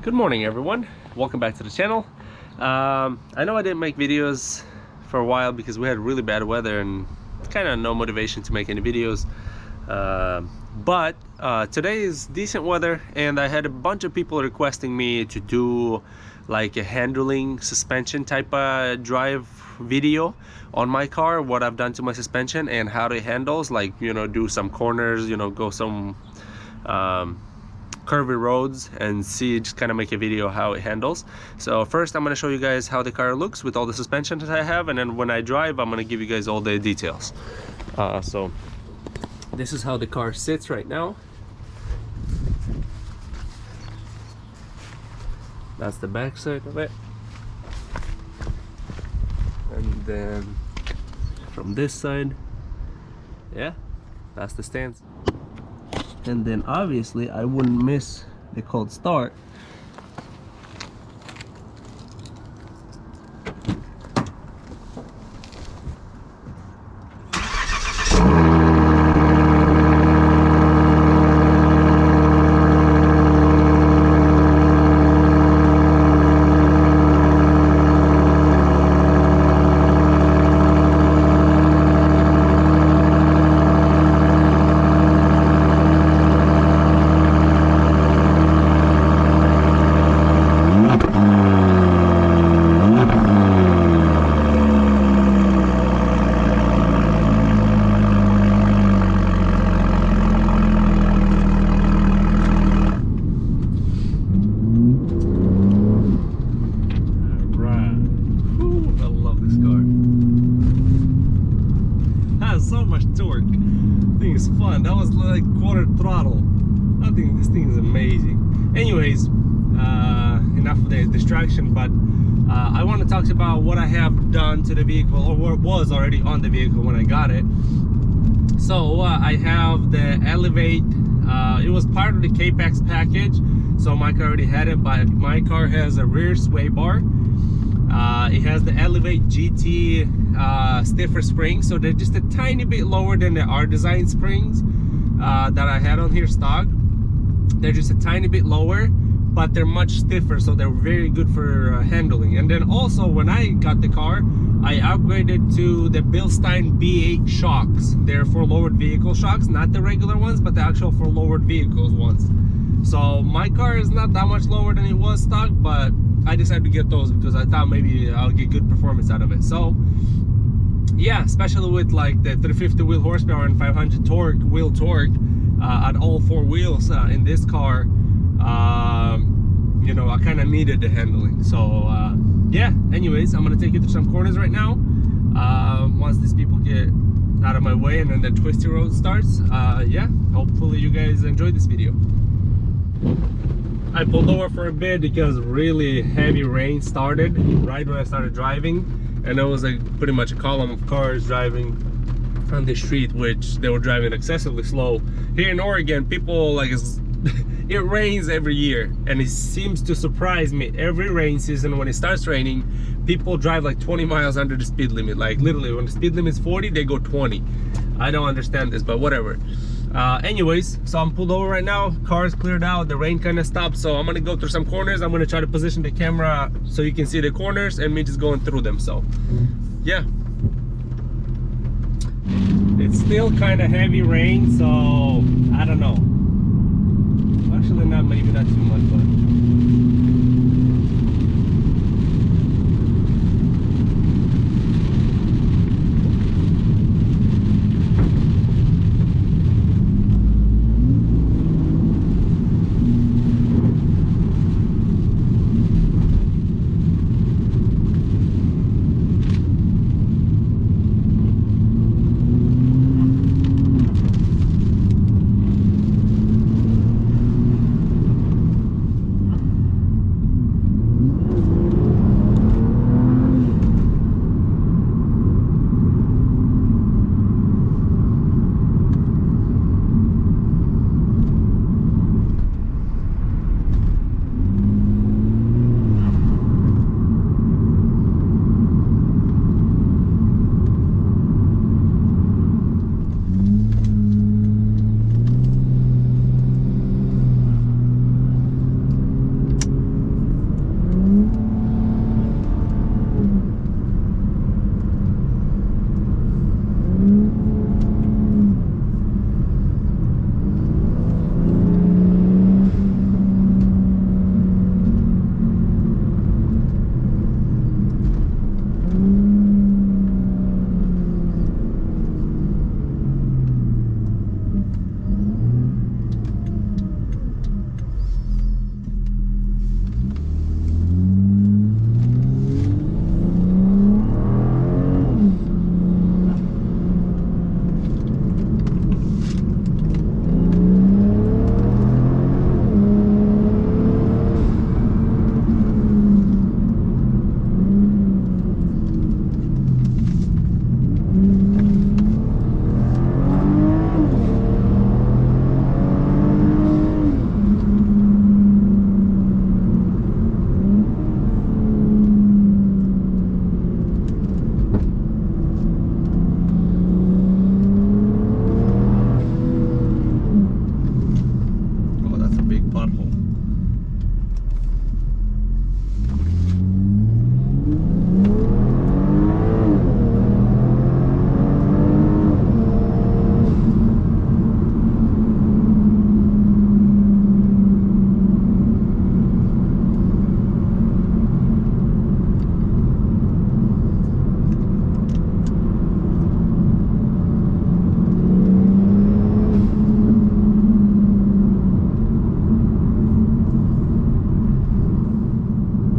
Good morning, everyone. Welcome back to the channel. I know I didn't make videos for a while because we had really bad weather and kind of no motivation to make any videos. But today is decent weather, and I had a bunch of people requesting me to do like a handling suspension type of drive video on my car, what I've done to my suspension and how it handles, like, you know, do some corners, you know, go some curvy roads and see, just kind of make a video how it handles. So first I'm going to show you guys how the car looks with all the suspension that I have, and then when I drive I'm going to give you guys all the details. So this is how the car sits right now. That's the back side of it, and then from this side, yeah, that's the stance. And then obviously I wouldn't miss the cold start. So much torque. Thing is fun. That was like quarter throttle. I think this thing is amazing. Anyways, enough of the distraction, but I want to talk about what I have done to the vehicle, or what was already on the vehicle when I got it. So I have the Elevate. It was part of the kpax package, so my car already had it, but my car has a rear sway bar. It has the Elevate GT stiffer springs, so they're just a tiny bit lower than the R design springs that I had on here stock. They're just a tiny bit lower, but they're much stiffer, so they're very good for handling. And then also, when I got the car, I upgraded to the Bilstein B8 shocks. They're for lowered vehicle shocks, not the regular ones, but the actual for lowered vehicles ones. So my car is not that much lower than it was stock, but I decided to get those because I thought maybe I'll get good performance out of it. So yeah, especially with like the 350 wheel horsepower and 500 torque, wheel torque at all four wheels in this car, you know, I kind of needed the handling. So yeah, anyways, I'm gonna take you through some corners right now. Once these people get out of my way and then the twisty road starts, yeah, hopefully you guys enjoy this video. I pulled over for a bit because really heavy rain started right when I started driving, and there was like pretty much a column of cars driving on the street, which they were driving excessively slow. Here in Oregon, people like it rains every year, and it seems to surprise me every rain season. When it starts raining, people drive like 20 miles under the speed limit. Like literally, when the speed limit is 40, they go 20. I don't understand this, but whatever. Anyways, so I'm pulled over right now, car's cleared out, the rain kind of stopped, so I'm gonna go through some corners. I'm gonna try to position the camera so you can see the corners and me just going through them. So yeah, it's still kind of heavy rain, so I don't know, actually not, maybe not too much, but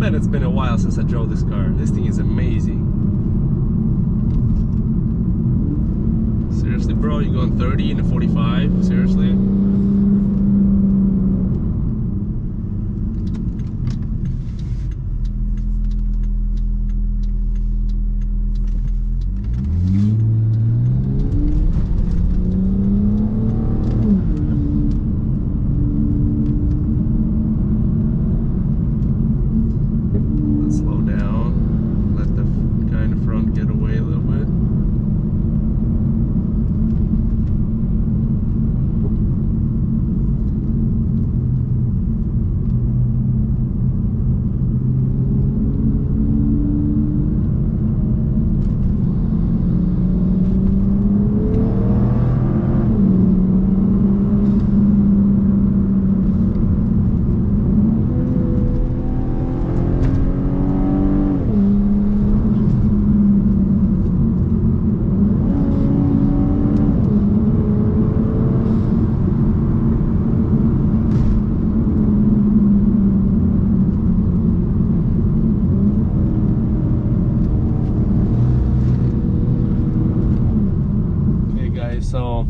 Man, it's been a while since I drove this car. This thing is amazing. Seriously, bro, you're going 30 in a 45? Seriously? So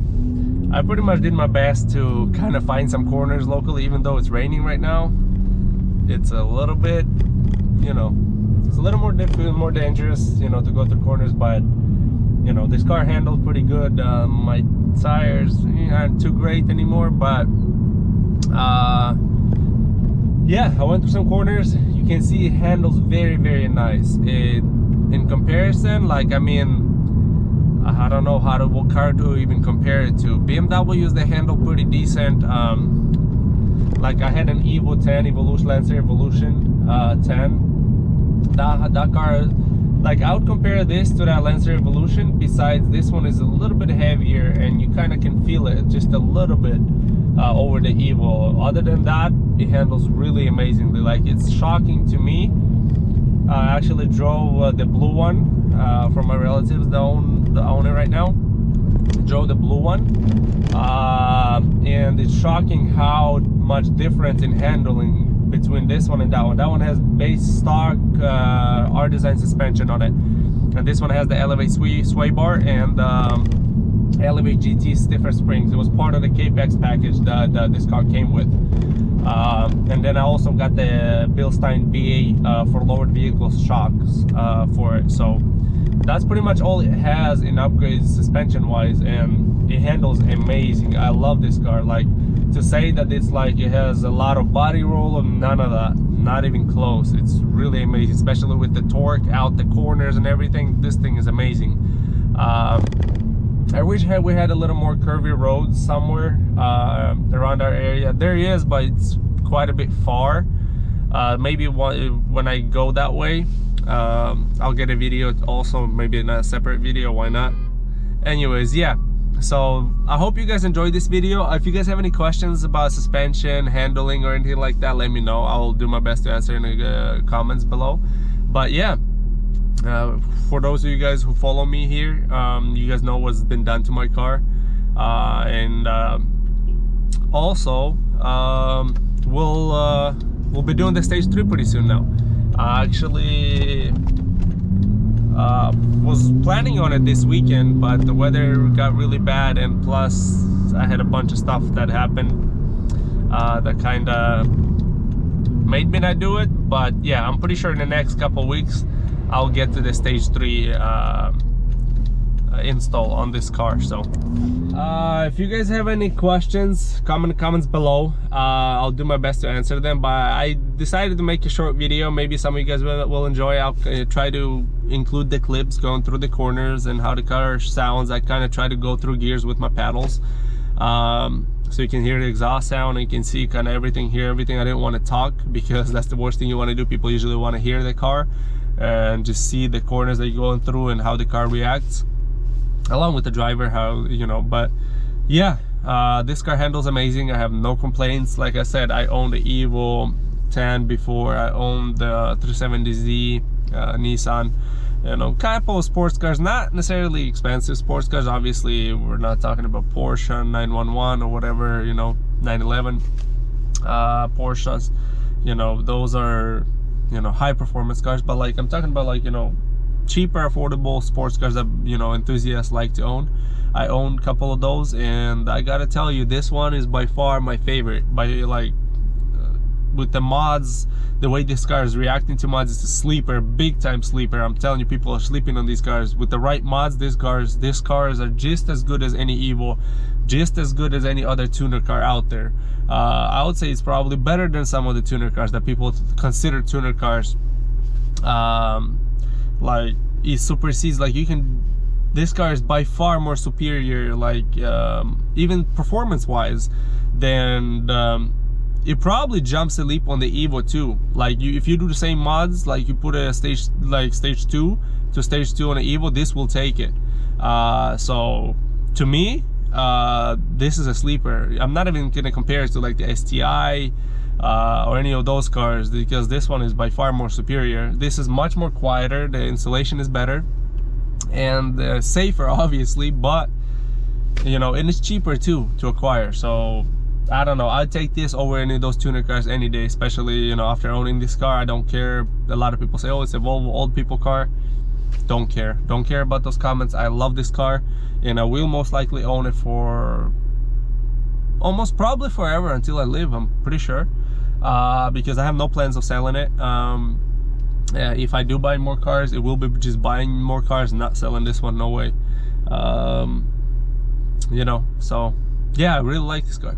I pretty much did my best to kind of find some corners locally, even though it's raining right now. It's a little bit, you know, it's a little more difficult, more dangerous, you know, to go through corners, but you know, this car handled pretty good. My tires aren't too great anymore, but yeah, I went through some corners. You can see it handles very, very nice. In comparison, like, I mean, I don't know what car to even compare it to. BMWs, they handle pretty decent. Like I had an Evo 10, Lancer Evolution 10. That car, like I would compare this to that Lancer Evolution. Besides, this one is a little bit heavier and you kind of can feel it just a little bit over the Evo. Other than that, it handles really amazingly. Like, it's shocking to me. I actually drove the blue one from my relatives that own it right now. Drove the blue one, and it's shocking how much difference in handling between this one and that one. That one has base stock R-Design suspension on it, and this one has the Elevate sway bar and Elevate GT stiffer springs. It was part of the kpax package that this car came with. And then I also got the Bilstein B8 for lowered vehicle shocks for it. So that's pretty much all it has in upgrades suspension wise, and it handles amazing. I love this car. Like, to say that it's like it has a lot of body roll, none of that, not even close. It's really amazing, especially with the torque out the corners and everything. This thing is amazing. I wish we had a little more curvy roads somewhere around our area. There is, but it's quite a bit far. Maybe when I go that way, I'll get a video also, maybe in a separate video, why not? Anyways, yeah, so I hope you guys enjoyed this video. If you guys have any questions about suspension, handling, or anything like that, let me know. I'll do my best to answer in the comments below. But yeah, for those of you guys who follow me here, you guys know what's been done to my car, and also we'll be doing the stage 3 pretty soon now. I actually was planning on it this weekend, but the weather got really bad, and plus I had a bunch of stuff that happened that kind of made me not do it. But yeah, I'm pretty sure in the next couple weeks I'll get to the stage 3 install on this car. So if you guys have any questions, comments below. I'll do my best to answer them, but I decided to make a short video. Maybe some of you guys will enjoy. I'll try to include the clips going through the corners and how the car sounds. I kind of try to go through gears with my paddles, so you can hear the exhaust sound and you can see kind of everything, hear everything. I didn't want to talk because that's the worst thing you want to do. People usually want to hear the car and just see the corners that you're going through and how the car reacts, along with the driver, how, you know. But yeah, this car handles amazing. I have no complaints. Like I said, I owned the Evo 10 before. I owned the 370Z Nissan. You know, couple of sports cars, not necessarily expensive sports cars. Obviously, we're not talking about Porsche 911 or whatever, you know, 911 Porsches. You know, those are you know, high performance cars, but like I'm talking about, like, you know, cheaper, affordable sports cars that, you know, enthusiasts like to own. I own a couple of those, and I gotta tell you, this one is by far my favorite. By like with the mods, the way this car is reacting to mods, it's a sleeper, big time sleeper. I'm telling you, people are sleeping on these cars. With the right mods, these cars are just as good as any Evo, just as good as any other tuner car out there. I would say it's probably better than some of the tuner cars that people consider tuner cars. Like it supersedes, like you can, this car is by far more superior, like even performance wise, than it probably jumps a leap on the Evo too. Like if you do the same mods, like you put a stage 2 to stage 2 on the Evo, this will take it. So to me, this is a sleeper. I'm not even gonna compare it to like the STI or any of those cars, because this one is by far more superior. This is much more quieter, the insulation is better, and safer obviously, but you know, and it's cheaper too to acquire. So I don't know, I'd take this over any of those tuner cars any day, especially, you know, after owning this car. I don't care. A lot of people say, oh, it's a Volvo old people car. Don't care about those comments. I love this car, and I will most likely own it for almost probably forever until I live, I'm pretty sure, because I have no plans of selling it. If I do buy more cars, it will be just buying more cars, not selling this one, no way. You know, so yeah, I really like this car.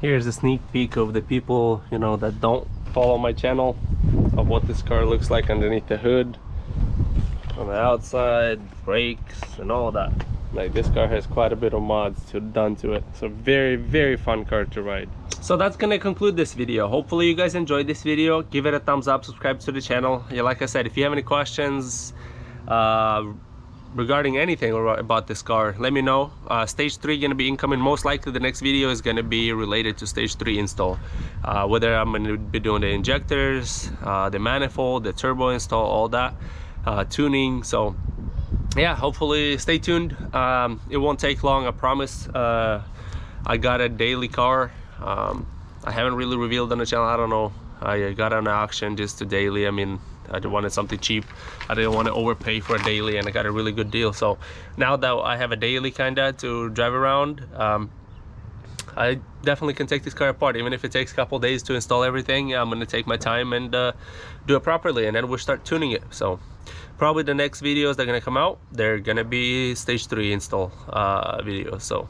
Here's a sneak peek of the people, you know, that don't follow my channel, of what this car looks like underneath the hood, on the outside, brakes and all that. Like, this car has quite a bit of mods done to it. So very, very fun car to ride. So that's gonna conclude this video. Hopefully you guys enjoyed this video. Give it a thumbs up, subscribe to the channel. Yeah, like I said, if you have any questions regarding anything about this car, let me know. Stage 3 gonna be incoming. Most likely the next video is gonna be related to stage 3 install, whether I'm gonna be doing the injectors, the manifold, the turbo install, all that, tuning. So yeah, hopefully stay tuned. It won't take long, I promise. I got a daily car. I haven't really revealed on the channel, I don't know. I got an auction just to daily. I mean, I wanted something cheap. I didn't want to overpay for a daily, and I got a really good deal. So now that I have a daily kinda to drive around, I definitely can take this car apart. Even if it takes a couple days to install everything, I'm gonna take my time and do it properly, and then we'll start tuning it. So probably the next videos that are gonna come out, they're gonna be stage 3 install videos. So